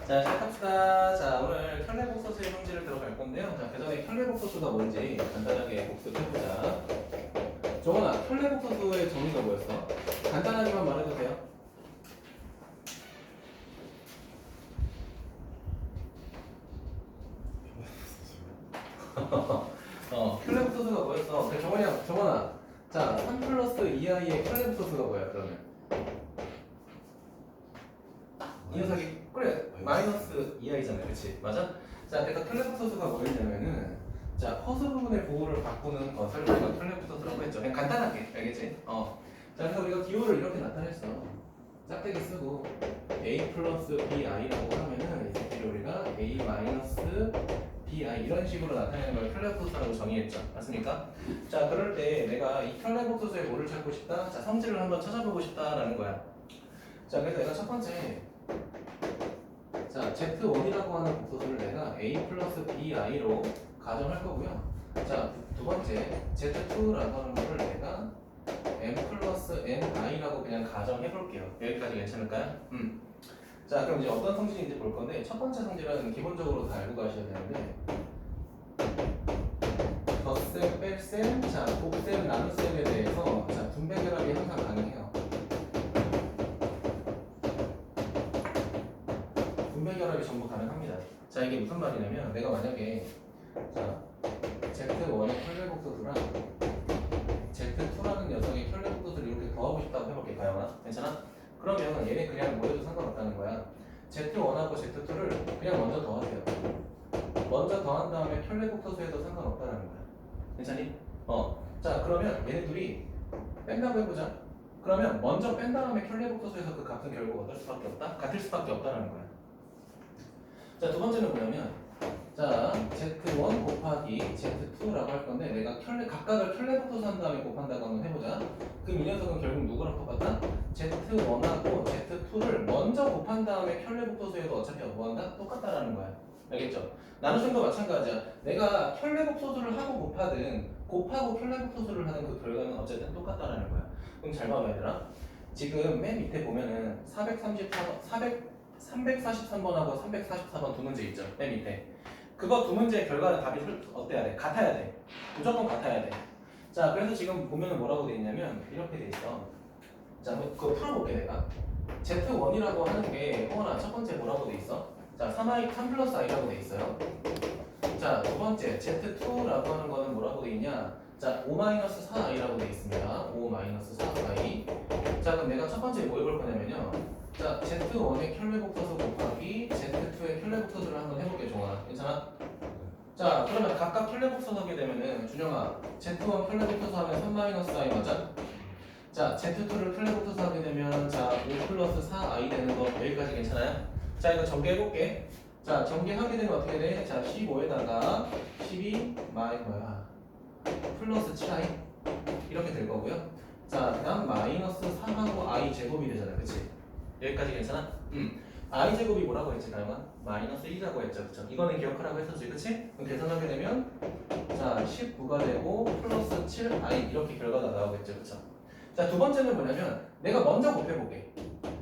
자, 시작합시다. 자, 오늘 켤레복소수의 성질을 들어갈 건데요. 자, 그 전에 켤레복소수가 뭔지 간단하게 복습해보자. 정원아, 켤레복소수의 정의가 뭐였어? 간단하게만 말해도 돼요. 켤레복소수가 뭐였어? 그 정원아. 자, 3 플러스 2i의 켤레복소수가 뭐야, 그러면? 이 녀석이, 그래, 마이너스 2i잖아요. 그치? 맞아? 자, 그래서 켤레복소수가 뭐였냐면은, 자, 허수 부분의 부호를 바꾸는 것을 우리가 켤레복소수라고 했죠. 그냥 간단하게, 알겠지? 자, 그래서 우리가 기호를 이렇게 나타냈어. 짝대기 쓰고 a 플러스 bi라고 하면은 이 새끼를 우리가 a 마이너스 bi 이런 식으로 나타내는 걸 켤레복소수라고 정의했죠. 맞습니까? 자, 그럴 때 내가 이 켤레복소수의 뭐를 찾고 싶다? 자, 성질을 한번 찾아보고 싶다라는 거야. 자, 그래서 내가 첫 번째, 자, Z1이라고 하는 복소수를 내가 a 플러스 bi로 가정할 거고요. 자, 두 번째, Z2라고 하는 거를 내가 m 플러스 ni라고 그냥 가정해 볼게요. 여기까지 괜찮을까요? 자, 그럼 이제 어떤 성질인지 볼 건데, 첫 번째 성질은 기본적으로 다 알고 가셔야 되는데, 덧셈, 뺄셈, 자, 곱셈, 나눗셈에 대해서 자, 분배 결합이 항상 가능해요. 분배 결합이 전부 가능합니다. 자, 이게 무슨 말이냐면, 내가 만약에 자, Z1의 켤레복소수랑 Z2라는 녀석의 켤레복소수를 이렇게 더하고 싶다고 해볼게, 가영아. 괜찮아? 그러면 얘네 그냥 뭐 해도 상관없다는 거야. Z1하고 Z2를 그냥 먼저 더하세요. 먼저 더한 다음에 켤레복소수에도 상관없다는 거야. 괜찮니? 자, 그러면 얘네 둘이 뺀다고 해보자. 그러면 먼저 뺀 다음에 켤레복소수에서 그 값은 결국 어떨 수밖에 없다? 같을 수밖에 없다는 거야. 자, 두 번째는 뭐냐면, 자, Z1 곱하기 Z2라고 할 건데, 내가 각각을 켤레복소수 한 다음에 곱한다고 한번 해보자. 그럼 이 녀석은 결국 누구랑 똑같다? Z1하고 Z2를 먼저 곱한 다음에 켤레복소수에도 어차피 뭐한다? 똑같다라는 거야. 알겠죠? 나눗셈도 마찬가지야. 내가 켤레복소수를 하고 곱하든 곱하고 켤레복소수를 하는 그 결과는 어쨌든 똑같다라는 거야. 그럼 잘 봐봐, 얘들아. 지금 맨 밑에 보면은 343번하고 344번 두 문제 있죠? 맨 밑에. 그거 두 문제의 결과는 답이 어때야 돼? 같아야 돼. 무조건 같아야 돼. 자, 그래서 지금 보면은 뭐라고 돼 있냐면 이렇게 돼 있어. 자, 그거 풀어볼게 내가. Z1이라고 하는 게 허원아 첫 번째 뭐라고 돼 있어? 자, 3 플러스 i라고 돼 있어요. 자, 두 번째 Z2라고 하는 거는 뭐라고 돼 있냐? 자, 5-4i라고 돼 있습니다. 5-4i. 자, 그럼 내가 첫 번째 뭐 해볼 거냐면요. 자, Z1의 켤레복소수 곱하기 Z2의 켤레복소수를 한번 해볼게, 종아. 괜찮아? 자, 그러면 각각 켤레복소수 하게 되면은 준영아, Z1 켤레복소수 하면 3-i 맞아? 자, Z2를 켤레복소수 하게 되면 자, 5 플러스 4i 되는 거 여기까지 괜찮아요? 자, 이거 전개해볼게. 자, 전개하게 되면 어떻게 돼? 자, 15에다가 12 뭐야? 플러스 7i 이렇게 될 거고요. 자, 그다음 마이너스 3하고 i 제곱이 되잖아요, 그렇지? 여기까지 괜찮아? i 제곱이 뭐라고 했지, 가영아? 마이너스 1이라고 했죠, 그쵸? 이거는 기억하라고 했었지, 그치? 그럼 계산하게 되면 자, 19가 되고 플러스 7i 이렇게 결과가 나오겠죠, 그쵸? 자, 두 번째는 뭐냐면 내가 먼저 곱해볼게.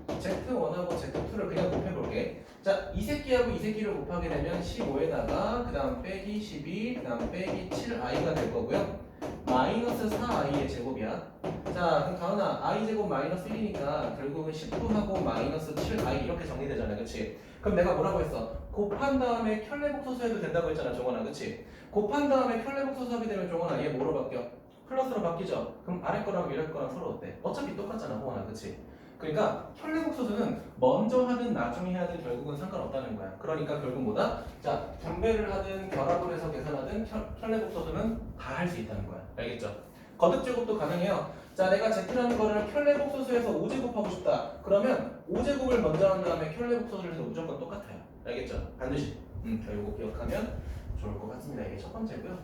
Z1하고 Z2를 그냥 곱해볼게. 자, 이 새끼하고 이 새끼를 곱하게 되면 15에다가 그 다음 빼기 12, 그 다음 빼기 7i가 될 거고요. 마이너스 4i의 제곱이야. 자, 그럼 가은아, i 제곱 마이너스 1이니까 결국은 19하고 마이너스 7i 이렇게 정리되잖아, 그치? 그럼 내가 뭐라고 했어? 곱한 다음에 켤레복소수 해도 된다고 했잖아, 종원아, 그치? 곱한 다음에 켤레복소수 하게 되면 종원아, 얘 뭐로 바뀌어? 플러스로 바뀌죠? 그럼 아래 거랑 위에 거랑 서로 어때? 어차피 똑같잖아, 호원아, 그치? 그러니까 켤레복소수는 먼저 하든 나중에 하든 결국은 상관없다는 거야. 그러니까 결국 뭐다? 자, 분배를 하든 결합을 해서 계산하든 켤레복소수는 다 할 수 있다는 거야. 알겠죠? 거듭제곱도 가능해요. 자, 내가 Z라는 거를 켤레복소수에서 5제곱하고 싶다. 그러면 5제곱을 먼저 한 다음에 켤레복소수를 해서 무조건 똑같아요. 알겠죠? 반드시. 결국 기억하면 좋을 것 같습니다. 이게 첫 번째고요.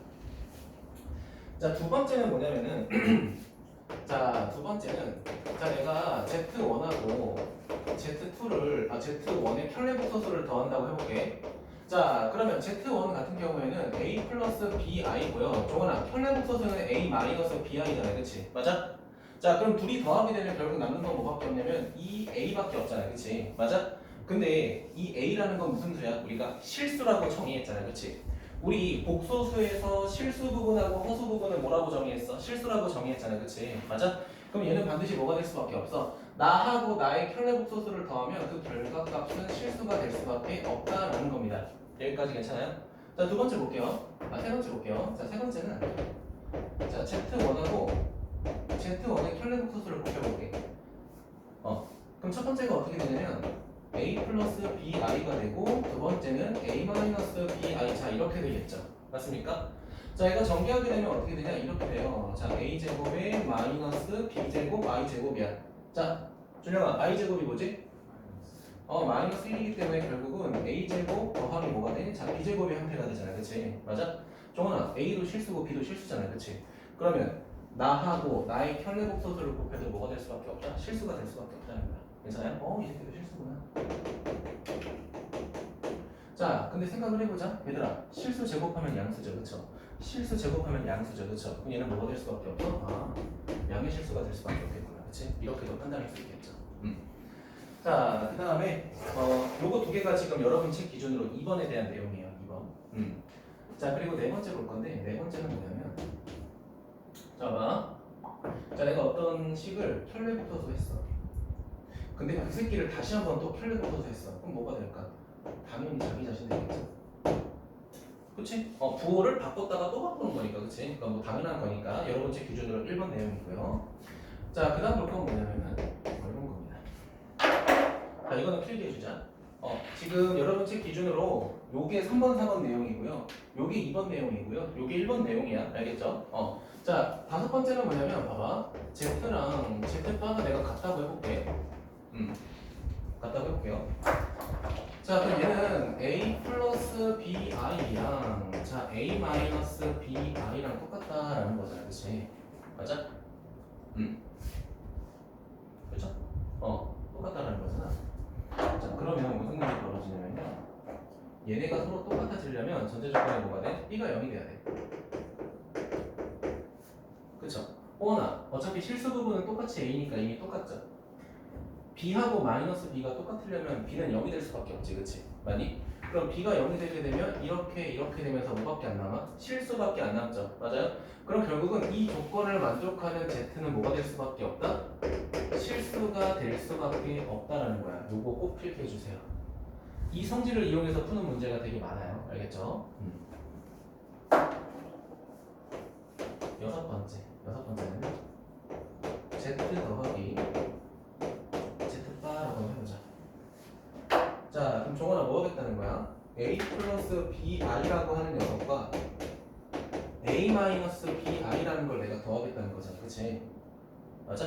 자, 두 번째는 뭐냐면은 자, 두 번째는 자, 내가 Z1하고 Z1의 켤레복소수를 더한다고 해볼게. 자, 그러면 Z1 같은 경우에는 A 플러스 BI고요. 종원아, 켤레복소수는 A 마이너스 BI잖아요, 그치? 맞아? 자, 그럼 둘이 더하게 되면 결국 남는 건 뭐밖에 없냐면 2A밖에 없잖아요, 그치? 맞아? 근데 이 A라는 건 무슨 수야? 우리가 실수라고 정의했잖아, 그렇지? 우리 복소수에서 실수 부분하고 허수 부분을 뭐라고 정의했어? 실수라고 정의했잖아, 그렇지? 맞아? 그럼 얘는 반드시 뭐가 될 수밖에 없어? 나하고 나의 켤레 복소수를 더하면 그 결과값은 실수가 될 수밖에 없다라는 겁니다. 여기까지 괜찮아요? 자, 두 번째 볼게요. 세 번째 볼게요. 자, 세 번째는 자, Z1하고 Z1의 켤레 복소수를 곱해볼게. 그럼 첫 번째가 어떻게 되냐면 A 플러스 BI가 되고 두 번째는 A 마이너스 BI. 자, 이렇게 되겠죠. 맞습니까? 자, 이거 전개하게 되면 어떻게 되냐? 이렇게 돼요. 자, A제곱에 마이너스 B제곱 I제곱이야. 자, 준영아, I제곱이 뭐지? 마이너스 1이기 때문에 결국은 A제곱 더하기 뭐가 돼? 자, B제곱의 형태가 되잖아. 그치? 맞아? 종원아, A도 실수고 B도 실수잖아. 그치? 그러면 나하고 나의 켤레 복소수를 곱해도 뭐가 될 수밖에 없다? 실수가 될 수밖에 없다는 거야. 괜찮아요? 이 새끼도 실수구나. 자, 근데 생각을 해보자. 얘들아, 실수 제곱하면 양수죠, 그쵸? 실수 제곱하면 양수죠, 그쵸? 그럼 얘는 뭐가 될 수밖에 없어? 양의 실수가 될 수밖에 없겠구나, 그치? 이렇게도 판단할 수 있겠죠. 자, 그 다음에 요거 두 개가 지금 여러분 책 기준으로 2번에 대한 내용이에요, 2번. 자, 그리고 네 번째 볼 건데, 네 번째는 뭐냐면 자, 봐. 자, 내가 어떤 식을 켤레 붙어서 했어. 근데 그 새끼를 다시 한번 또 켤레 붙어서 했어. 그럼 뭐가 될까? 당연히 자기 자신 되겠죠. 그치? 부호를 바꿨다가 또 바꾸는 거니까, 그치? 그러니까 뭐 당연한 거니까 여러분 책 기준으로 1번 내용이고요. 자, 그 다음 볼 건 뭐냐면은 이런 겁니다. 자, 이거는 필기해 주자. 지금 여러분 책 기준으로 요게 3번, 4번 내용이고요. 요게 2번 내용이고요. 요게 1번 내용이야. 알겠죠? 자, 다섯 번째는 뭐냐면 봐봐. Z랑 Z바가 내가 같다고 해볼게. 같다고 해볼게요. 자, 그럼 얘는 A 플러스 BI랑 자, A 마이너스 BI랑 똑같다라는 거잖아. 그치? 맞아? 그쵸? 똑같다라는 거잖아. 자, 그러면 무슨 일이 벌어지냐면요. 얘네가 서로 똑같아지려면 전제 조건이 뭐가 돼? B가 0이 돼야 돼. 그쵸? 어차피 실수 부분은 똑같이 A니까 이미 똑같죠? B하고 마이너스 B가 똑같으려면 B는 0이 될 수밖에 없지, 그치? 맞니? 그럼 B가 0이 되게 되면 이렇게 되면서 뭐밖에 안 남아? 실수밖에 안 남죠, 맞아요? 그럼 결국은 이 조건을 만족하는 Z는 뭐가 될 수밖에 없다? 실수가 될 수밖에 없다라는 거야. 요거 꼭 필기해 주세요. 이 성질을 이용해서 푸는 문제가 되게 많아요. 알겠죠? 여섯 번째는 Z 더하기 Z바라고 해보자. 자, 그럼 종원아 뭐 하겠다는 거야? A 플러스 BI라고 하는 녀석과 A 마이너스 BI라는 걸 내가 더하겠다는 거잖아. 그치? 맞아?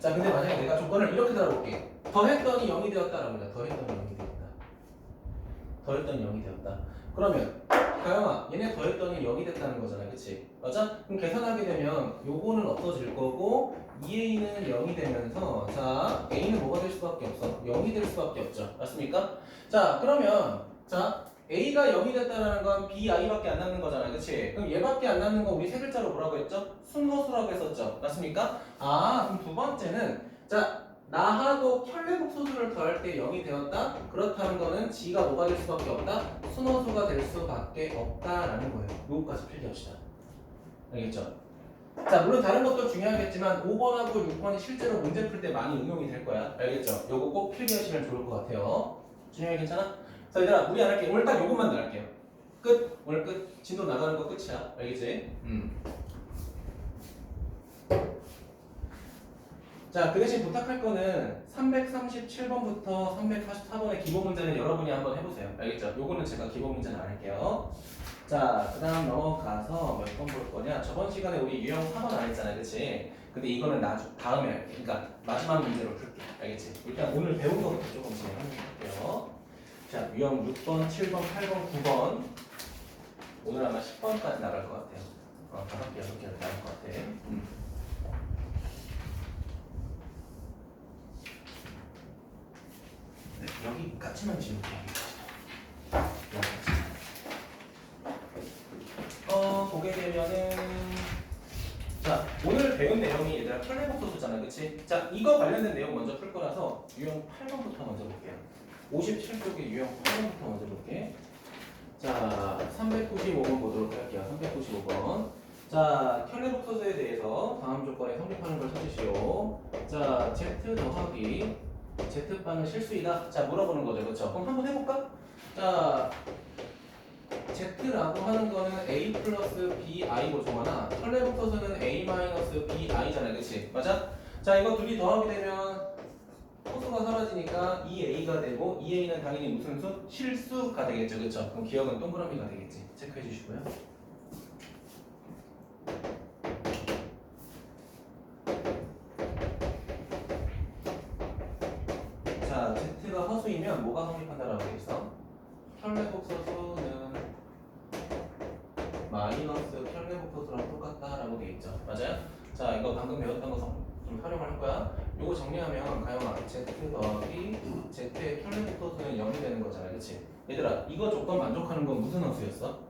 자, 근데 만약에 내가 조건을 이렇게 달아볼게. 더했더니 0이 되었다라고 하자. 더했더니 0이 되었다. 더했더니 0이 되었다. 그러면 가영아, 얘네 더했더니 0이 됐다는 거잖아. 그치? 맞아? 그럼 계산하게 되면 요거는 없어질 거고 2A는 0이 되면서 자, A는 뭐가 될 수밖에 없어? 0이 될 수밖에 없죠. 맞습니까? 자, 그러면 자, A가 0이 됐다는 건 BI밖에 안 남는 거잖아. 그치? 그럼 얘밖에 안 남는 거 우리 세 글자로 뭐라고 했죠? 순서수라고 했었죠. 맞습니까? 그럼 두 번째는 자, 나하고 켤레 복소수를 더할 때 0이 되었다? 그렇다는 거는 G가 뭐가 될 수밖에 없다? 순호수가 될 수밖에 없다라는 거예요. 요거까지 필기합시다. 알겠죠? 자, 물론 다른 것도 중요하겠지만 5번하고 6번이 실제로 문제 풀 때 많이 응용이 될 거야. 알겠죠? 요거 꼭 필기하시면 좋을 것 같아요. 준영이 괜찮아? 자, 얘들아, 무리 안 할게. 오늘 딱 요것만 나갈게요. 끝. 오늘 끝. 진도 나가는 거 끝이야. 알겠지? 자, 그 대신 부탁할 거는 337번부터 344번의 기본 문제는 여러분이 한번 해보세요. 알겠죠? 요거는 제가 기본 문제는 안 할게요. 자, 그 다음 넘어가서 몇 번 볼 거냐? 저번 시간에 우리 유형 4번 안 했잖아, 그치? 근데 이거는 다음에 할게. 그러니까 마지막 문제로 풀게. 알겠지? 일단 오늘 배운 거부터 조금 진행할게요. 자, 유형 6번, 7번, 8번, 9번. 오늘 아마 10번까지 나갈 것 같아요. 5개, 6개를 나갈 것 같아. 네, 여기까지만 지울게요. 여기까지. 보게 되면은 자, 오늘 배운 내용이 얘들아 켤레 복소수잖아, 그치? 자, 이거 관련된 내용 먼저 풀 거라서 유형 8번부터 먼저 볼게요. 57쪽의 유형 8번부터 먼저 볼게. 자, 395번 보도록 할게요. 395번. 자, 켤레복소수에 대해서 다음 조건에 성립하는 걸 찾으시오. 자, Z 더하기 Z바는 실수이다. 자, 물어보는 거죠. 그렇죠? 그럼 한번 해볼까? 자, Z라고 하는 거는 A 플러스 BI고 정하나 켤레복소수는 A 마이너스 BI잖아. 그치? 맞아? 자, 이거 둘이 더하게 되면 호수가 사라지니까 2A가 되고 2A는 당연히 무슨 수? 실수가 되겠죠. 그쵸? 그럼 기억은 동그라미가 되겠지. 체크해 주시고요. 자, Z가 허수이면 뭐가 성립한다라고 돼 있어? 켤레복소수는 마이너스 켤레복소수랑 똑같다라고 돼 있죠. 맞아요? 자, 이거 방금 배웠던 거 좀 활용을 할 거야. 요거 정리하면 가영아 Z 더하기 Z의 켤레복소수는 0이 되는 거잖아. 그치? 얘들아, 이거 조건 만족하는 건 무슨 허수였어?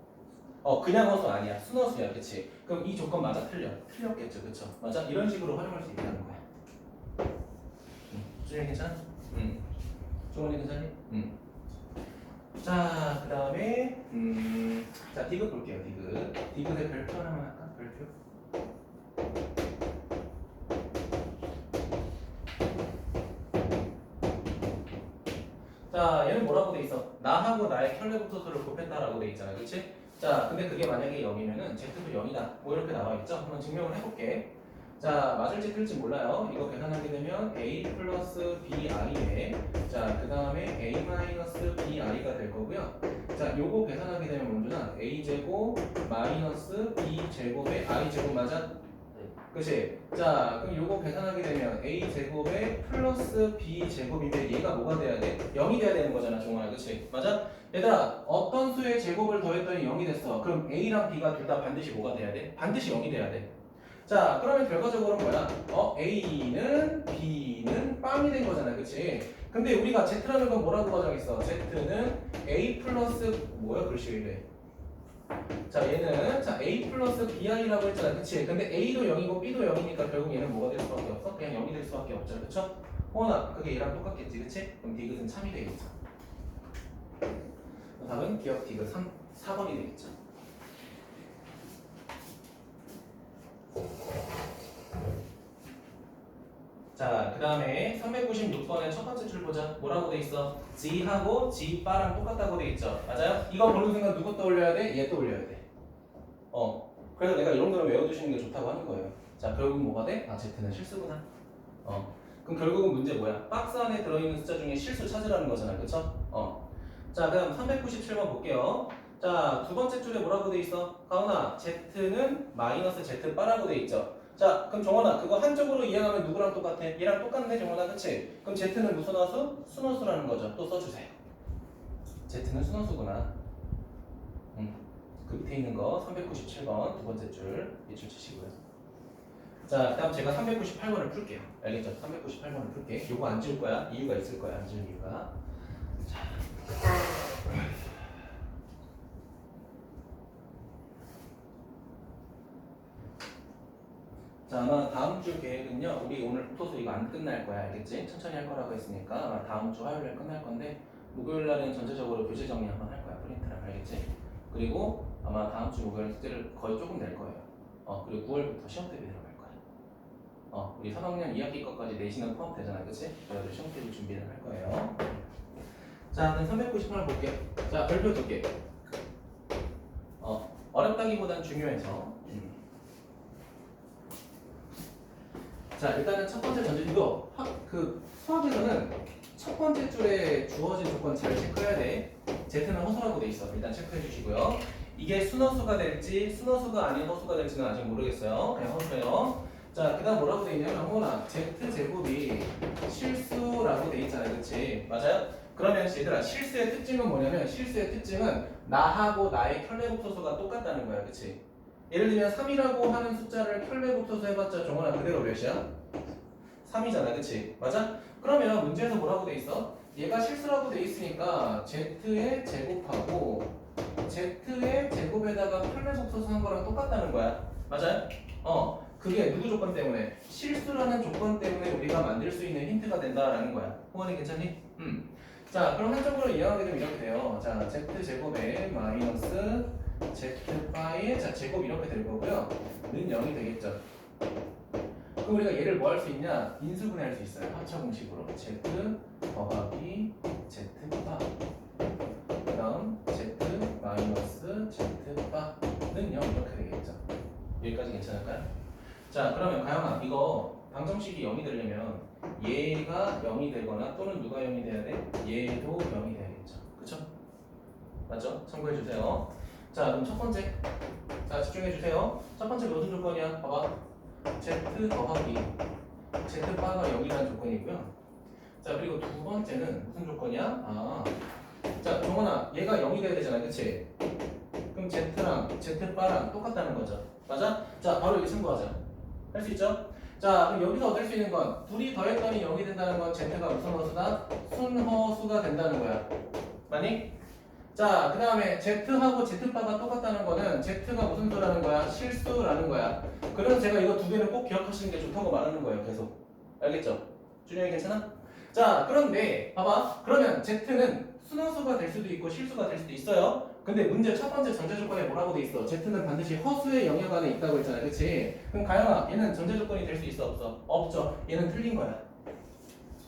그냥 허수 아니야. 순허수야. 그치? 그럼 이 조건 맞아? 틀려? 틀렸겠죠. 그쵸? 맞아? 이런 식으로 활용할 수 있다는 거야. 준이 괜찮아? 종원이 괜찮니? 자, 그 다음에 자, 디귿 볼게요. 디귿의 별표 하나만 할까? 별표. 자, 얘는 뭐라고 돼 있어? 나하고 나의 켤레복소수를 곱했다라고 돼 있잖아. 그치? 자, 근데 그게 만약에 0이면은 Z도 0이다. 뭐 이렇게 나와 있죠? 한번 증명을 해볼게. 자, 맞을지 틀릴지 몰라요. 이거 계산하게 되면 A 플러스 BI에 자, 그 다음에 A 마이너스 BI가 될 거고요. 자, 요거 계산하게 되면 먼저는 A제곱 마이너스 B제곱에 I제곱 맞아? 그치? 자, 그럼 요거 계산하게 되면 A제곱에 플러스 B제곱인데 얘가 뭐가 돼야 돼? 0이 돼야 되는 거잖아, 종아야. 그치? 맞아? 얘들아, 어떤 수의 제곱을 더했더니 0이 됐어. 그럼 A랑 B가 둘 다 반드시 뭐가 돼야 돼? 반드시 0이 돼야 돼. 자, 그러면 결과적으로 뭐야? A는 B는 빵이 된 거잖아. 그치? 근데 우리가 Z라는 건 뭐라고 가정했어? Z는 A 플러스 뭐야? 글씨 이래. 자, 얘는 자 A 플러스 BI라고 했잖아. 그치? 근데 A도 0이고 B도 0이니까 결국 얘는 뭐가 될 수밖에 없어? 그냥 0이 될 수밖에 없죠. 그쵸? 호원아, 그게 얘랑 똑같겠지. 그치? 그럼 디귿은 3이 되겠죠. 답은 기억 디귿 4번이 되겠죠. 자, 그 다음에 396번의 첫 번째 줄 보자. 뭐라고 돼 있어? G하고 G바랑 똑같다고 돼 있죠. 맞아요? 이거 보는 순간 누구 떠올려야 돼? 얘 떠올려야 돼. 그래서 내가 이런 거를 외워두시는 게 좋다고 하는 거예요. 자, 결국 뭐가 돼? 아, Z는 실수구나. 그럼 결국은 문제 뭐야? 박스 안에 들어있는 숫자 중에 실수 찾으라는 거잖아. 그쵸? 자, 그럼 397번 볼게요. 자, 두 번째 줄에 뭐라고 돼 있어? 가은아, Z는 마이너스 Z바라고 돼 있죠. 자, 그럼 정원아, 그거 한쪽으로 이해하면 누구랑 똑같아? 얘랑 똑같네, 정원아, 그치? 그럼 Z는 무슨 허수? 순허수라는 거죠. 또 써주세요. Z는 순허수구나. 그 밑에 있는 거 397번 두 번째 줄 밑줄 치시고요. 자, 그 다음 제가 398번을 풀게요. 알겠죠? 398번을 풀게. 요거 안 지울 거야. 이유가 있을 거야. 안 지울 이유가. 자, 아마 다음 주 계획은요. 우리 오늘 국토수 이거 안 끝날 거야. 알겠지? 천천히 할 거라고 했으니까 아마 다음 주 화요일에 끝날 건데 목요일 날은 전체적으로 교재 정리 한번 할 거야. 프린트랑. 알겠지? 그리고 아마 다음 주 목요일 숙제를 거의 조금 낼 거예요. 그리고 9월부터 시험 대비 들어갈 거야. 우리 3학년 2학기 것까지 내신은 포함되잖아. 그치? 그래서 시험 대비 준비를 할 거예요. 자, 그럼 398을 볼게요. 자, 별표 2개. 어렵다기보단 중요해서. 자, 일단은 첫 번째 전제 이거 수학에서는 첫 번째 줄에 주어진 조건 잘 체크해야 돼. Z는 허수라고 돼 있어. 일단 체크해 주시고요. 이게 순허수가 될지 순허수가 아닌 허수가 될지는 아직 모르겠어요. 그냥 허수예요. 자, 그 다음 뭐라고 돼 있냐면 호나 Z제곱이 실수라고 돼 있잖아요. 그치? 맞아요? 그러면 얘들아 실수의 특징은 뭐냐면 실수의 특징은 나하고 나의 켤레복소수가 똑같다는 거야. 그치? 예를 들면 3이라고 하는 숫자를 켤레복소수 해봤자 정원아 그대로 몇이야? 3이잖아. 그치? 맞아? 그러면 문제에서 뭐라고 돼 있어? 얘가 실수라고 돼 있으니까 Z의 제곱하고 Z의 제곱에다가 켤레복소수 한 거랑 똑같다는 거야. 맞아요? 그게 누구 조건 때문에? 실수라는 조건 때문에 우리가 만들 수 있는 힌트가 된다라는 거야. 호원이 괜찮니? 자, 그럼 한쪽으로 이항하게 되면 이렇게 돼요. 자, z제곱에 마이너스 z파이의 자 제곱 이렇게 될 거고요. 는 0이 되겠죠. 그럼 우리가 얘를 뭐 할 수 있냐? 인수분해할 수 있어요. 합차 공식으로 z 더하기 z파 그다음 z 마이너스 z파는 0 이렇게 되겠죠. 여기까지 괜찮을까요? 자, 그러면 가영아 이거 방정식이 0이 되려면 얘가 0이 되거나 또는 누가 0이 돼야 돼? 얘도 0이 돼야겠죠. 그쵸? 맞죠? 참고해 주세요. 자, 그럼 첫 번째. 자, 집중해 주세요. 첫 번째 무슨 조건이야? 봐봐. z 더하기 z바가 0이라는 조건이고요. 자, 그리고 두 번째는 무슨 조건이야? 자, 정원아, 얘가 0이 돼야 되잖아, 그치? 그럼 z랑 z바랑 똑같다는 거죠. 맞아? 자, 바로 여기 참고하자. 할 수 있죠? 자, 그럼 여기서 얻을 수 있는 건 둘이 더했더니 0이 된다는 건 z가 무슨 허수다? 순허수가 된다는 거야. 맞니? 자, 그 다음에 z하고 z바가 똑같다는 거는 z가 무슨 수라는 거야? 실수라는 거야. 그래서 제가 이거 두 개는 꼭 기억하시는 게 좋다고 말하는 거예요. 계속. 알겠죠? 준영이 괜찮아? 자, 그런데 봐봐. 그러면 z는 순허수가 될 수도 있고 실수가 될 수도 있어요. 근데 문제 첫 번째 전제 조건에 뭐라고 돼 있어? z는 반드시 허수의 영역 안에 있다고 했잖아. 그치? 그럼 가영아, 얘는 전제 조건이 될 수 있어? 없어? 없죠. 얘는 틀린 거야.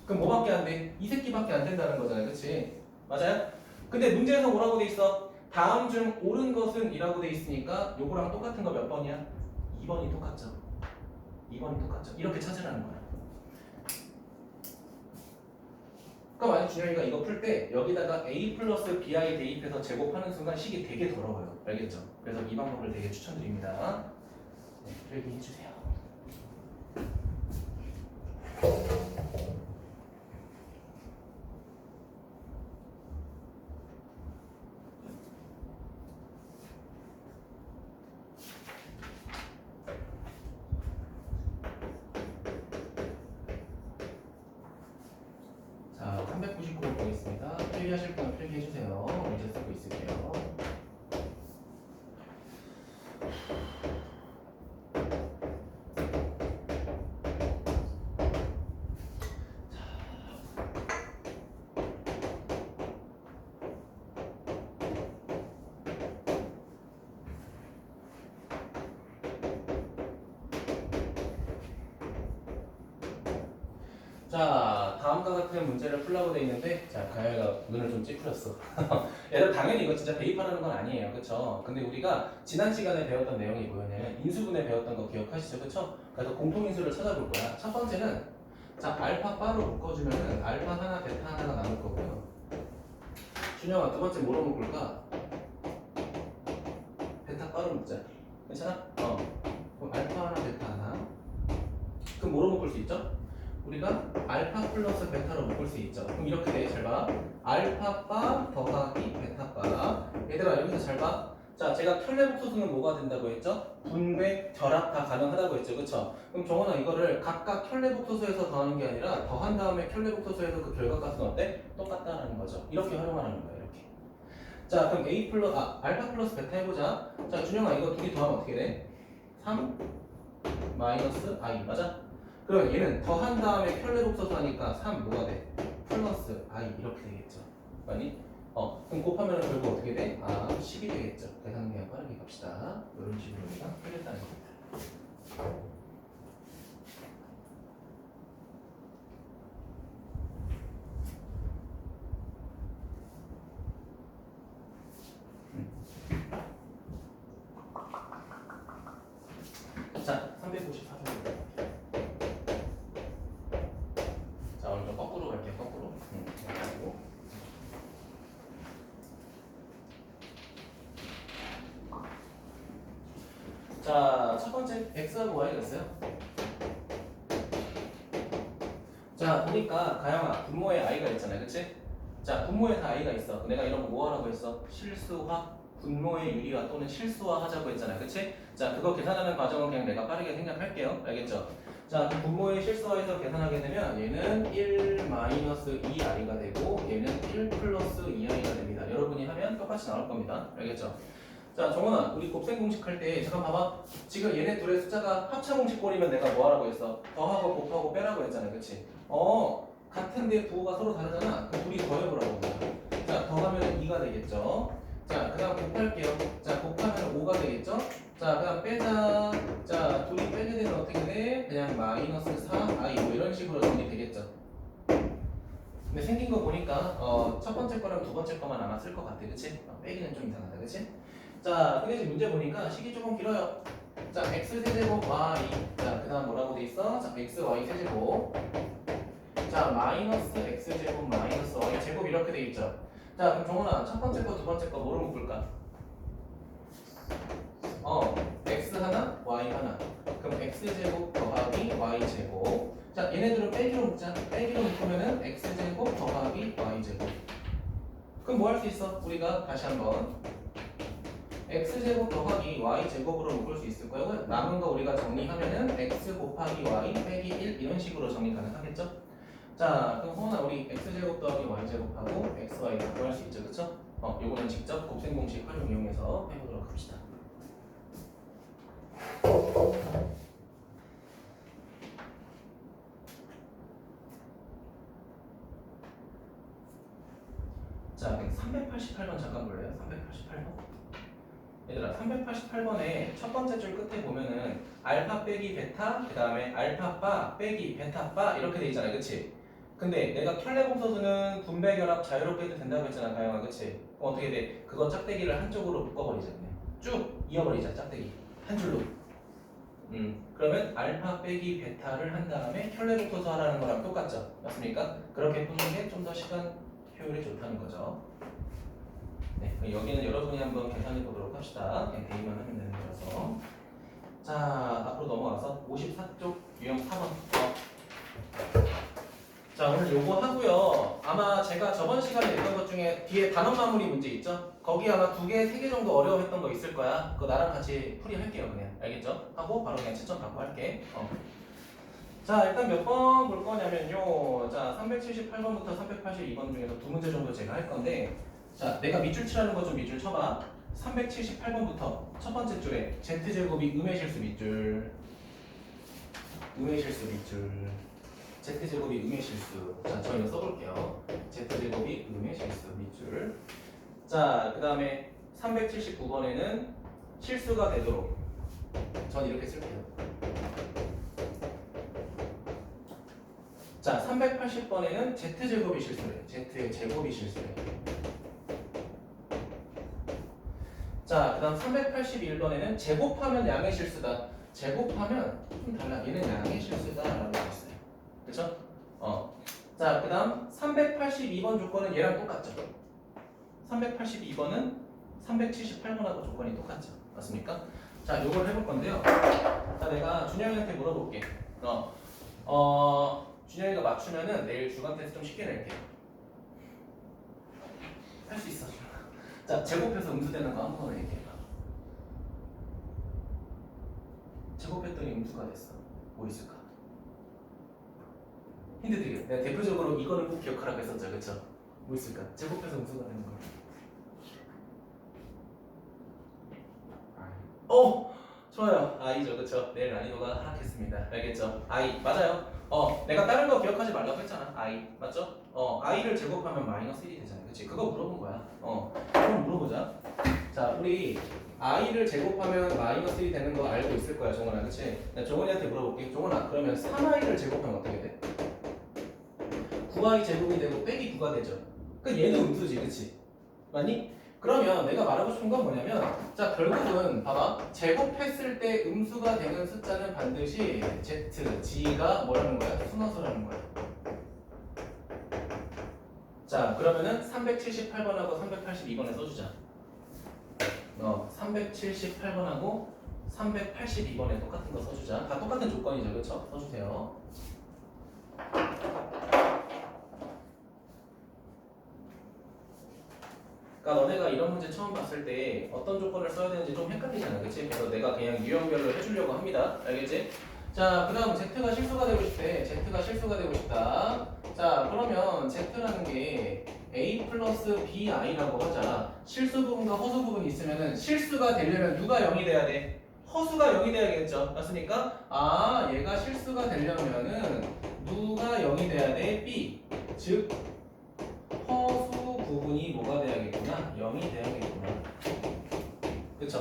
그럼 뭐밖에 안 돼? 이 새끼밖에 안 된다는 거잖아. 그치? 맞아요? 근데 문제에서 뭐라고 돼 있어? 다음 중 옳은 것은 이라고 돼 있으니까 요거랑 똑같은 거 몇 번이야? 2번이 똑같죠. 2번이 똑같죠. 이렇게 찾으라는 거야. 그러니까 만약 준영이가 이거 풀 때 여기다가 a 플러스 bi 대입해서 제곱하는 순간 식이 되게 더러워요. 알겠죠? 그래서 이 방법을 되게 추천드립니다. 네, 필기 해주세요. 자, 399번 보겠습니다. 필기하실 분은 필기해주세요. 문제 쓰고 있을게요. 자, 다음과 같은 문제를 풀라고 돼 있는데, 자, 가야가 눈을 좀 찌푸렸어. 얘들 당연히 이거 진짜 대입하라는 건 아니에요, 그쵸? 근데 우리가 지난 시간에 배웠던 내용이 뭐였냐면 인수분해 배웠던 거 기억하시죠, 그쵸? 그래서 공통인수를 찾아볼 거야. 첫 번째는 자, 알파 바로 묶어주면은 알파 하나, 베타 하나가 남을 거고요. 준영아, 두 번째 뭐로 묶을까? 베타 바로 묶자. 괜찮아? 그럼 알파 하나, 베타 하나. 그럼 뭐로 묶을 수 있죠? 우리가 알파 플러스 베타로 묶을 수 있죠. 그럼 이렇게 돼. 잘 봐. 알파바 더하기 베타바. 얘들아 여기서 잘 봐. 자, 제가 켤레복소수는 뭐가 된다고 했죠? 분배, 결합 다 가능하다고 했죠. 그쵸? 그럼 정원아 이거를 각각 켤레복소수에서 더하는 게 아니라 더한 다음에 켤레복소수에서 그 결과값은 어때? 똑같다라는 거죠. 이렇게 활용하는 거예요. 이렇게. 자, 그럼 알파 플러스 베타 해보자. 자, 준영아 이거 둘이 더하면 어떻게 돼? 3 마이너스 i 맞아? 그럼 얘는 더한 다음에 켤레복소수 하니까 3 뭐가 돼? 플러스 i 이렇게 되겠죠. 맞니? 그럼 곱하면 결국 어떻게 돼? 10이 되겠죠. 계산 그냥 빠르게 갑시다. 이런 식으로 우리가 풀겠다는 겁니다. 자, 354번. 자, 오늘 좀 거꾸로 갈게요. 거꾸로. 그리고 자, 첫 번째 x하고 y가 있어요. 자, 보니까 가영아 분모에 i가 있잖아요. 그치? 자, 분모에 다 i가 있어. 내가 이런 거 뭐 하라고 했어? 실수화, 분모의 유리화 또는 실수화 하자고 했잖아요. 그치? 자, 그거 계산하는 과정은 그냥 내가 빠르게 생략할게요. 알겠죠? 자, 그 분모의 실수화해서 계산하게 되면 얘는 1 마이너스 2i가 되고 얘는 1 플러스 2i가 됩니다. 여러분이 하면 똑같이 나올 겁니다. 알겠죠? 자, 정원아, 우리 곱셈 공식 할 때 잠깐 봐봐. 지금 얘네 둘의 숫자가 합차 공식 꼴이면 내가 뭐 하라고 했어? 더하고 곱하고 빼라고 했잖아. 그치? 같은데 부호가 서로 다르잖아. 그럼 둘이 더해보라고. 곱할게요. 자, 곱하면 5가 되겠죠? 자, 그다음 빼자. 자, 둘이 빼게 되면 어떻게 돼? 그냥 마이너스 4i 뭐 이런 식으로 정리되겠죠. 근데 생긴 거 보니까 첫 번째 거랑 두 번째 거만 아마 쓸 것 같아, 그치? 빼기는 좀 이상하다, 그치? 자, 근데 지금 문제 보니까 식이 조금 길어요. 자, x 세제곱 y. 자, 그다음 뭐라고 돼 있어? 자, x y 세제곱. 자, 마이너스 x 제곱 마이너스 y 제곱 이렇게 돼 있죠. 자, 그럼 정훈아, 첫 번째 거, 두 번째 거 뭐로 묶을까? x 하나, y 하나. 그럼 x 제곱 더하기 y 제곱. 자, 얘네들은 빼기로 묶자. 빼기로 묶으면은 x 제곱 더하기 y 제곱. 그럼 뭐 할 수 있어? 우리가 다시 한번 x 제곱 더하기 y 제곱으로 묶을 수 있을 거예요. 남은 거 우리가 정리하면은 x 곱하기 y 빼기 1 이런 식으로 정리 가능하겠죠? 자, 그럼 호원아 우리 x 제곱 더하기 y 제곱하고 x, y 구할 수 있죠, 그렇죠? 요거는 직접 곱셈 공식 활용 이용해서 해보도록 합시다. 자, 388번 잠깐 볼래요? 388번. 얘들아, 388번에 첫 번째 줄 끝에 보면은 알파 빼기 베타, 그 다음에 알파 바 빼기 베타 바 이렇게 돼 있잖아요, 그치? 근데 내가 켤레공소수는 분배 결합 자유롭게 해도 된다고 했잖아, 가영아, 그치? 어떻게 돼? 그거 짝대기를 한쪽으로 묶어버리자, 그냥 쭉 이어버리자, 짝대기 한 줄로. 그러면 알파 빼기 베타를 한 다음에 켤레공소수 하라는 거랑 똑같죠, 맞습니까? 그렇게 푸는 게 좀 더 시간 효율이 좋다는 거죠. 네, 여기는 여러분이 한번 계산해 보도록 합시다. 그냥 대입만 하면 되는 거라서. 자, 앞으로 넘어가서 54쪽 유형 4번. 자, 오늘 요거 하고요. 아마 제가 저번 시간에 냈던 것 중에 뒤에 단원 마무리 문제 있죠? 거기 아마 2개, 3개 정도 어려워했던 거 있을 거야. 그거 나랑 같이 풀이할게요, 그냥. 알겠죠? 하고 바로 그냥 채점 받고 할게. 자, 일단 몇 번 볼 거냐면요. 자, 378번부터 382번 중에서 2문제 정도 제가 할 건데, 자, 내가 밑줄 치라는 거 좀 밑줄 쳐봐. 378번부터 첫 번째 줄에 z제곱이 음의 실수 밑줄. 음의 실수 밑줄. z제곱이 음의 실수. 자, 저 이거 써볼게요. z제곱이 음의 실수 밑줄. 자, 그 다음에 379번에는 실수가 되도록. 전 이렇게 쓸게요. 자, 380번에는 z제곱이 실수래. z의 제곱이 실수래. 자, 그 다음 381번에는 제곱하면 양의 실수다. 제곱하면 좀 달라. 얘는 양의 실수다 라고 했어요. 그쵸? 자, 그 다음 382번 조건은 얘랑 똑같죠. 382번은 378번하고 조건이 똑같죠. 맞습니까? 자, 요걸 해볼 건데요. 자, 내가 준영이한테 물어볼게. 준영이가 맞추면은 내일 주간 테스트 좀 쉽게 낼게. 할 수 있어. 자, 제곱해서 음수되는 거 아무거나 얘기해봐. 제곱했더니 음수가 됐어. 뭐 있을까? 힌트 드릴게요. 내가 대표적으로 이거는 꼭 기억하라고 했었죠, 그쵸? 뭐 있을까? 제곱해서 음수가 되는 거. 좋아요. i죠, 그쵸? 내일 난이도가 하락했습니다. 알겠죠? i 맞아요. 내가 다른 거 기억하지 말라고 했잖아. i 맞죠? i를 제곱하면 마이너스 1이 되잖아, 그치? 그거 물어본 거야. 그럼 물어보자. 자, 우리 i를 제곱하면 마이너스 1이 되는 거 알고 있을 거야, 종원아, 그치? 나 종원이한테 물어볼게. 종원아, 그러면 3i를 제곱하면 어떻게 돼? 9i 제곱이 되고 빼기 9가 되죠. 그러니까 얘는 음수지, 그치? 맞니? 그러면 내가 말하고 싶은 건 뭐냐면, 자, 결국은 봐봐. 제곱했을 때 음수가 되는 숫자는 반드시 z, g가 뭐라는 거야? 순화수라는 거야. 자, 그러면은 378번하고 382번에 써주자. 378번하고 382번에 똑같은 거 써주자. 다 똑같은 조건이죠, 그렇죠? 써주세요. 그러니까 너네가 이런 문제 처음 봤을 때 어떤 조건을 써야 되는지 좀 헷갈리잖아, 그치? 그래서 내가 그냥 유형별로 해주려고 합니다. 알겠지? 자, 그 다음 Z가 실수가 되고 싶대. Z가 실수가 되고 싶다. 자, 그러면 Z라는 게 A 플러스 BI라고 하자. 실수 부분과 허수 부분이 있으면은 실수가 되려면 누가 0이 돼야 돼? 허수가 0이 돼야겠죠. 맞습니까? 얘가 실수가 되려면은 누가 0이 돼야 돼? B. 즉, 허수 부분이 뭐가 돼야겠구나? 0이 돼야겠구나.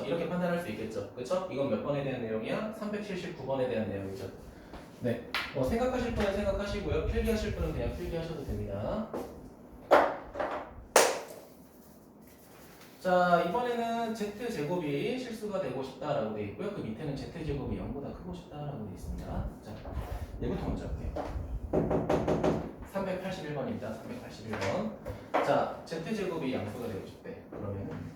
이렇게 판단할 수 있겠죠. 그쵸? 이건 몇 번에 대한 내용이야? 379번에 대한 내용이죠. 네. 생각하실 분은 생각하시고요. 필기하실 분은 그냥 필기하셔도 됩니다. 자, 이번에는 z제곱이 실수가 되고 싶다라고 되어 있고요. 그 밑에는 z제곱이 0보다 크고 싶다라고 되어 있습니다. 자, 얘부터 먼저 할게요. 381번입니다. 381번. 자, z제곱이 양수가 되고 싶대. 그러면은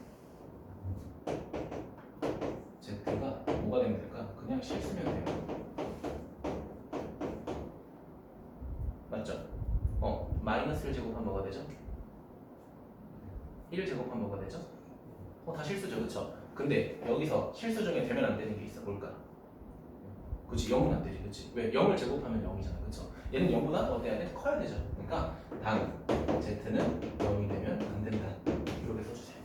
z가 뭐가 되면 될까? 그냥 실수면 돼요. 맞죠? 마이너스를 제곱하면 뭐가 되죠? 1을 제곱하면 뭐가 되죠? 다 실수죠, 그쵸? 근데 여기서 실수 중에 되면 안 되는 게 있어. 뭘까? 그치, 0은 안 되지, 그치? 왜? 0을 제곱하면 0이잖아, 그쵸? 얘는 0보다 어때야 돼? 커야 되죠. 그러니까 당 z는 0이 되면 안 된다. 이렇게 써주세요.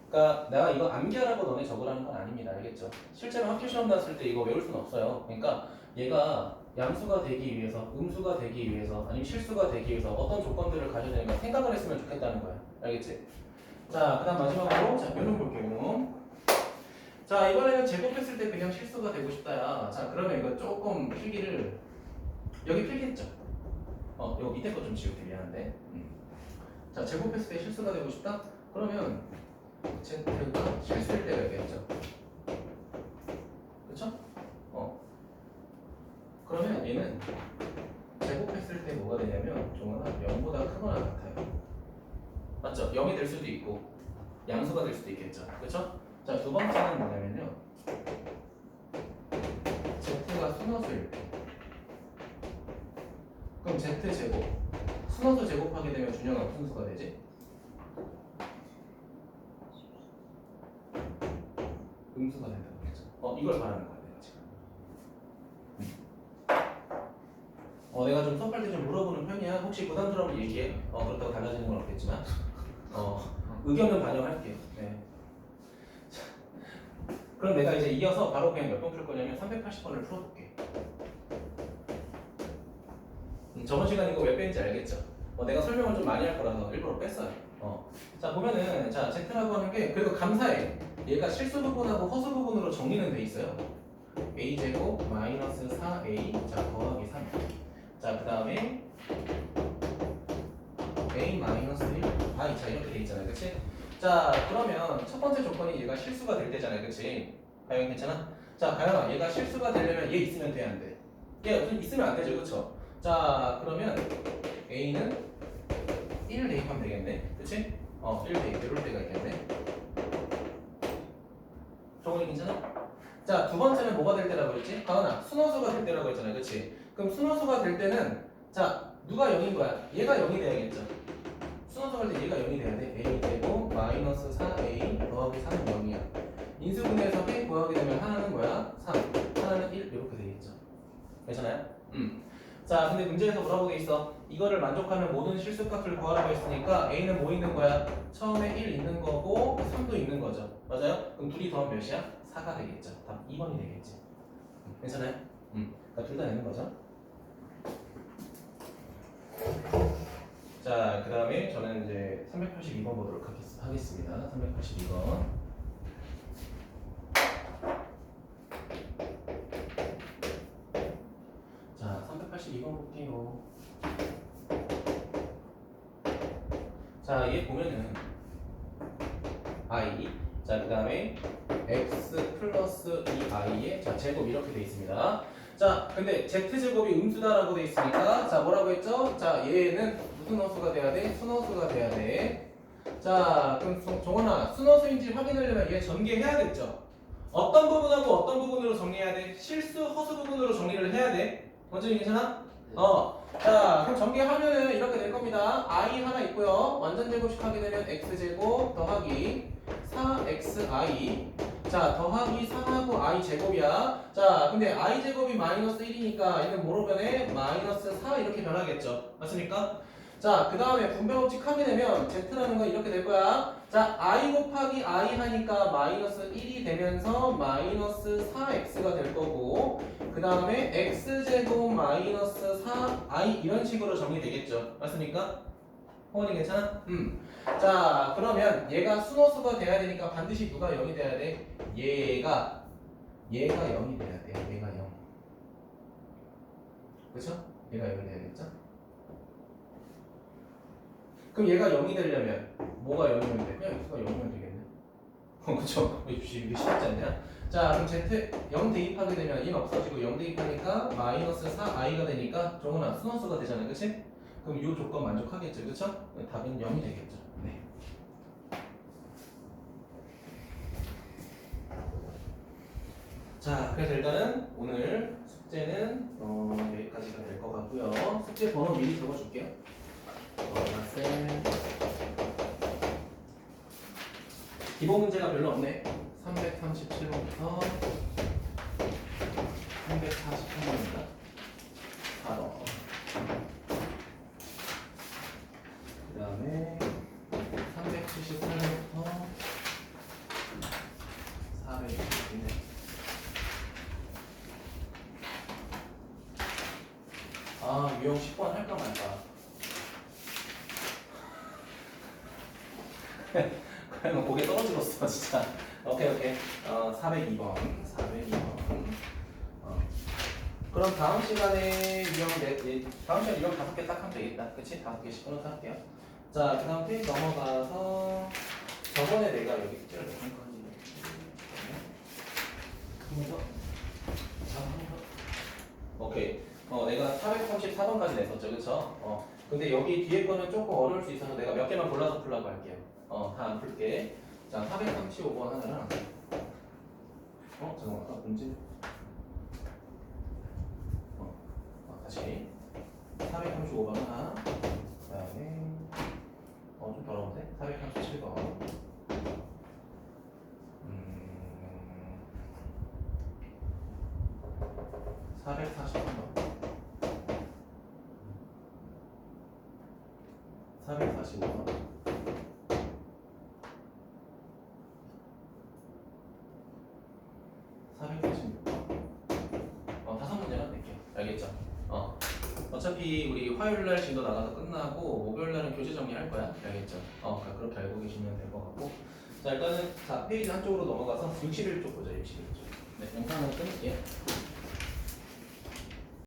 그러니까 내가 이거 암기하라고 너네 적으라는 건 아닙니다. 알겠죠? 실제로 학교 시험 났을 때 이거 외울 수는 없어요. 그러니까 얘가 양수가 되기 위해서, 음수가 되기 위해서, 아니면 실수가 되기 위해서 어떤 조건들을 가져야 되는가 생각을 했으면 좋겠다는 거야. 알겠지? 자, 그 다음 마지막으로 자, 변론 볼게요. 자, 이번에는 제곱했을 때 그냥 실수가 되고 싶다야. 자, 그러면 이거 조금 필기를 여기 필기했죠? 이거 밑에 거 좀 지울게. 미안한데. 자, 제곱했을 때 실수가 되고 싶다? 그러면 z가 실수일 때가 있겠죠? 그쵸? 그러면 얘는 제곱했을 때 뭐가 되냐면 종원아 0보다 크거나 같아요. 맞죠? 0이 될 수도 있고 양수가 될 수도 있겠죠. 그쵸? 자, 두 번째는 뭐냐면요. z가 순허수일 때. 그럼 z제곱. 순허수 제곱하게 되면 준영아 무슨 수가 되지? 음수가 된다고 했죠. 이걸 말하는 거야, 내가 지금. 내가 좀 수업할 때 좀 물어보는 편이야. 혹시 부담스러우면 얘기해. 그렇다고 달라지는 건 없겠지만. 의견은 반영할게요. 네. 자, 그럼 내가 이제 이어서 바로 그냥 몇 번 풀 거냐면 380번을 풀어볼게. 저번 시간 이거 왜 뺀지 알겠죠? 내가 설명을 좀 많이 할 거라서 일부러 뺐어요. 자, 보면은, 자, Z라고 하는 게, 그래도 감사해. 얘가 실수 부분하고 허수 부분으로 정리는 돼 있어요. a제곱 마이너스 4a, 자, 더하기 3. 자, 그 다음에 a 마이너스 1, 자, 이렇게 돼 있잖아요. 그치? 자, 그러면 첫 번째 조건이 얘가 실수가 될 때잖아요. 그치? 가영이 괜찮아? 자, 가영아, 얘가 실수가 되려면 얘 있으면 돼, 안 돼? 얘 있으면 안 되죠. 그쵸? 자, 그러면 a는 1을 대입하면 되겠네. 그치? 1 대입, 이럴 때가 있겠네. 정원이 괜찮아? 자, 두 번째는 뭐가 될 때라고 했지? 가은아, 순허수가 될 때라고 했잖아요. 그치? 그럼 순허수가 될 때는, 자, 누가 0인 거야? 얘가 0이 돼야겠죠? 순허수가 될 때 얘가 0이 돼야 돼. a제곱 마이너스 4a 더하기 3은 0이야. 인수분해에서 a 구하게 되면 하나는 뭐야? 3, 하나는 1 이렇게 되겠죠. 괜찮아요? 자, 근데 문제에서 뭐라고 돼 있어? 이거를 만족하는 모든 실수값을 구하라고 했으니까 a는 뭐 있는 거야? 처음에 1 있는 거고 3도 있는 거죠. 맞아요? 그럼 둘이 더하면 몇이야? 4가 되겠죠. 답 2번이 되겠지. 괜찮아요? 그러니까 둘 다 되는 거죠. 자, 그 다음에 저는 이제 382번 보도록 하겠습니다. 382번. 자, 382번 볼게요. 자, 얘 보면은 i, 자, 그 다음에 x 플러스 2i의 자, 제곱 이렇게 돼 있습니다. 자, 근데 z제곱이 음수다라고 돼 있으니까 자, 뭐라고 했죠? 자, 얘는 무슨 허수가 돼야 돼? 순허수가 돼야 돼. 자, 그럼 정원아, 순허수인지 확인하려면 얘 전개해야겠죠? 어떤 부분하고 어떤 부분으로 정리해야 돼? 실수, 허수 부분으로 정리를 해야 돼. 원준이 괜찮아? 자, 그럼 전개하면은 이렇게 될 겁니다. i 하나 있고요. 완전 제곱식 하게 되면 x제곱 더하기 4xi. 자, 더하기 3하고 i 제곱이야. 자, 근데 i 제곱이 마이너스 1이니까 얘는 뭐로 변해? 마이너스 4 이렇게 변하겠죠. 맞습니까? 자, 그 다음에 분배 법칙 하게 되면 z라는 건 이렇게 될 거야. 자, i 곱하기 i 하니까 마이너스 1이 되면서 마이너스 4x가 될 거고, 그 다음에 x제곱 마이너스 4i 이런 식으로 정리되겠죠. 맞습니까? 홍원이 괜찮아? 자, 그러면 얘가 순호수가 돼야 되니까 반드시 누가 0이 돼야 돼? 얘가 0이 돼야 돼. 얘가 0. 그쵸? 얘가 0이 돼야겠죠? 그럼 얘가 0이 되려면 뭐가 0이면 돼? 그냥 x가 0이면 되겠네. 그쵸? 이게 쉽지 않냐? 자, 그럼 z 0 대입하게 되면 1 없어지고 0 대입하니까 마이너스 4i가 되니까 정은아 순원수가 되잖아, 그치? 그럼 이 조건 만족하겠죠, 그쵸? 답은 0이 되겠죠. 네. 자, 그래서 일단은 오늘 숙제는 여기까지가 될 것 같고요. 숙제 번호 미리 적어줄게요. 쌤. 기본 문제가 별로 없네. 337번부터 343번입니다. 4번. 그 다음에 378번부터 422네. 아, 유형 10번 할까 말까. 그냥 고개 떨어지겠어, 진짜. 오케이. 402번. 그럼 다음 시간에 다음 시간에 유형 5개 딱 하면 되겠다. 그치? 5개씩 끊어서 할게요. 자, 그 다음 페이지 넘어가서 저번에 내가 여기 찌를 몇 번까지 오케이. 내가 434번까지 냈었죠, 그쵸? 근데 여기 뒤에 거는 조금 어려울 수 있어서 내가 몇 개만 골라서 풀라고 할게요. 다 안 풀게. 자, 435번 하나랑 잠깐만, 아까 문제 다시 435번 하나, 그 다음에 좀 더러운데? 437번 443번 445번 446번 5문제만 낼게요. 알겠죠? 어차피 우리 화요일날 진도 나가서 끝나고 목요일날은 교재 정리할 거야. 알겠죠? 그러니까 그렇게 알고 계시면 될 것 같고. 자, 일단은 페이지 한쪽으로 넘어가서 61쪽 보자. 61쪽. 네, 영상은 끊을게요.